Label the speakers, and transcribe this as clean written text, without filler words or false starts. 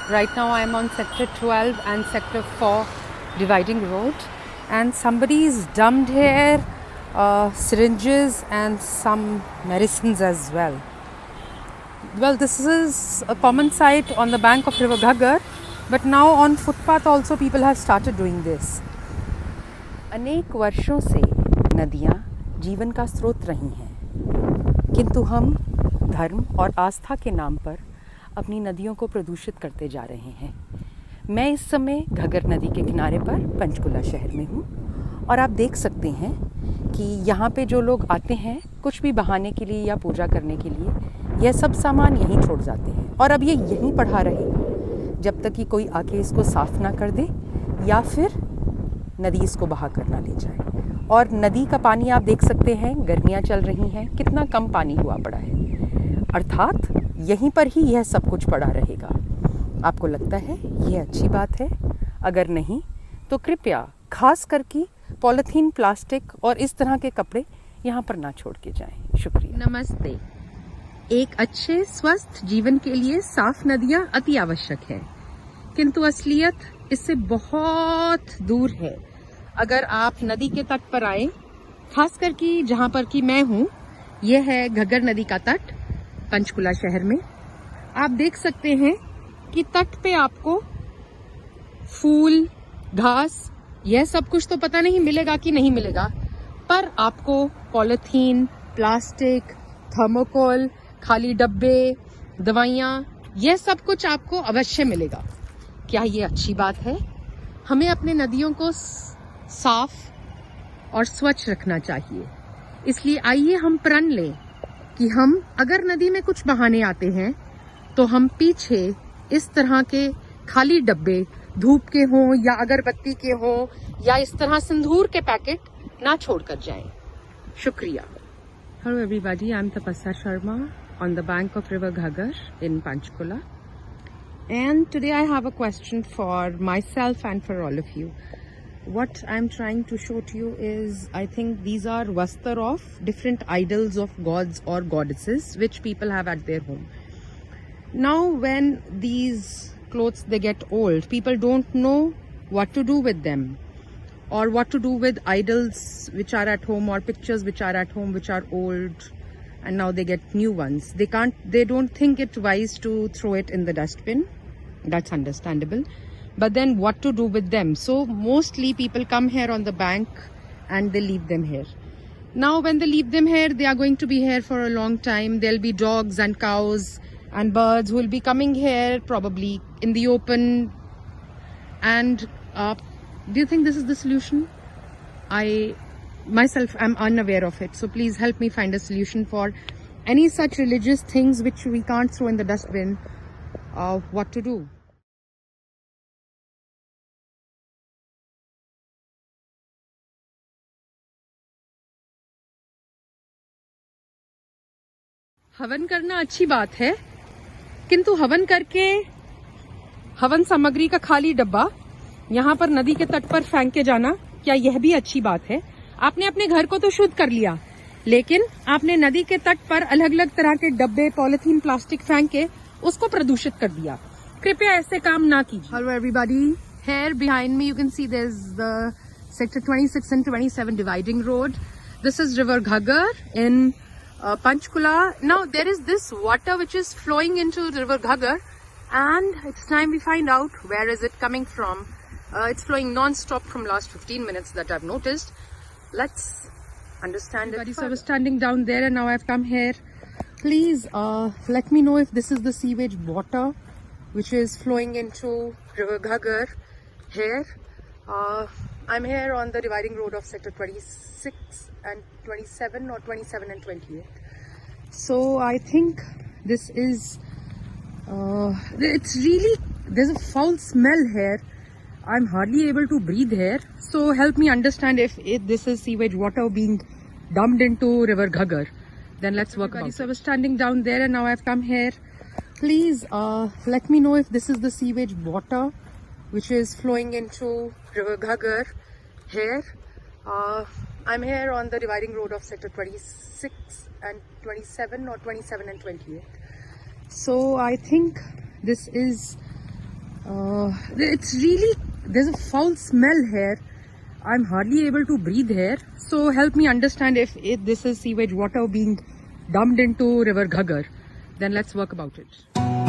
Speaker 1: Right now I am on sector 12 and sector 4 dividing road, and somebody's dumped here syringes and some medicines as well. Well, this is a common sight on the bank of river Ghaggar, but now on footpath also people have started doing this. अनेक वर्षों से नदियाँ जीवन का स्रोत रही हैं, किंतु हम धर्म और आस्था के नाम पर अपनी नदियों को प्रदूषित करते जा रहे हैं। मैं इस समय घग्गर नदी के किनारे पर पंचकुला शहर में हूँ और आप देख सकते हैं कि यहाँ पे जो लोग आते हैं कुछ भी बहाने के लिए या पूजा करने के लिए, यह सब सामान यहीं छोड़ जाते हैं और अब ये यहीं पड़ा रहेगा जब तक कि कोई आके इसको साफ ना कर दे या फिर नदी इसको बहा कर ना ले जाए। और नदी का पानी आप देख सकते हैं, गर्मियाँ चल रही हैं, कितना कम पानी हुआ पड़ा है, अर्थात यहीं पर ही यह सब कुछ पड़ा रहेगा। आपको लगता है यह अच्छी बात है? अगर नहीं तो कृपया खास करके पॉलीथीन, प्लास्टिक और इस तरह के कपड़े यहाँ पर ना छोड़ के जाएं। शुक्रिया।
Speaker 2: नमस्ते। एक अच्छे स्वस्थ जीवन के लिए साफ नदियाँ अति आवश्यक है, किंतु असलियत इससे बहुत दूर है। अगर आप नदी के तट पर आए, खास करके जहाँ पर कि मैं हूँ, यह है घग्गर नदी का तट पंचकुला शहर में। आप देख सकते हैं कि तट पे आपको फूल, घास, यह सब कुछ तो पता नहीं मिलेगा कि नहीं मिलेगा, पर आपको पॉलीथीन, प्लास्टिक, थर्मोकोल, खाली डब्बे, दवाइयाँ, यह सब कुछ आपको अवश्य मिलेगा। क्या ये अच्छी बात है? हमें अपने नदियों को साफ और स्वच्छ रखना चाहिए। इसलिए आइए हम प्रण लें कि हम अगर नदी में कुछ बहाने आते हैं तो हम पीछे इस तरह के खाली डब्बे, धूप के हों या अगरबत्ती के हों या इस तरह सिंदूर के पैकेट ना छोड़कर जाएं। शुक्रिया। Hello everybody, I'm Tapasya Sharma on the bank of river Ghaggar in Panchkula. And today I have a question for myself and for all of you. What I'm trying to show to you is, I think these are vastar of different idols of gods or goddesses which people have at their home. Now when these clothes they get old, people don't know what to do with them or what to do with idols which are at home or pictures which are at home which are old and now they get new ones. They don't think it wise to throw it in the dustbin. That's understandable. But then what to do with them? So mostly people come here on the bank and they leave them here. Now when they leave them here, they are going to be here for a long time. There'll be dogs and cows and birds who will be coming here probably in the open. And do you think this is the solution? I myself am unaware of it. So please help me find a solution for any such religious things which we can't throw in the dustbin. What to do? हवन करना अच्छी बात है, किंतु हवन करके हवन सामग्री का खाली डब्बा यहाँ पर नदी के तट पर फेंक के जाना, क्या यह भी अच्छी बात है? आपने अपने घर को तो शुद्ध कर लिया, लेकिन आपने नदी के तट पर अलग अलग तरह के डब्बे, पॉलीथीन, प्लास्टिक फेंक के उसको प्रदूषित कर दिया। कृपया ऐसे काम ना कीजिए। Hello everybody, here behind me you can see there's the sector 26 and 27 dividing road. This is river Ghaggar in Panchkula. Now there is this water which is flowing into river Ghaggar, and it's time we find out where is it coming from. It's flowing non-stop from last 15 minutes that I've noticed. Let's understand it. So I was standing down there and now I've come here. Please let me know if this is the sewage water which is flowing into river Ghaggar here. I'm here on the dividing road of sector 26 and 27 or 27 and 28. So I think this is, it's really, there's a foul smell here. I'm hardly able to breathe here. So help me understand if this is sewage water being dumped into river Ghaggar. Then let's work about it. So I was standing down there and now I've come here. Please let me know if this is the sewage water which is flowing into river Ghaggar here. I'm here on the dividing road of sector 26 and 27 or 27 and 28. So I think this is, It's really, there's a foul smell here. I'm hardly able to breathe here. So help me understand if this is sewage water being dumped into River Ghaggar. Then let's work about it.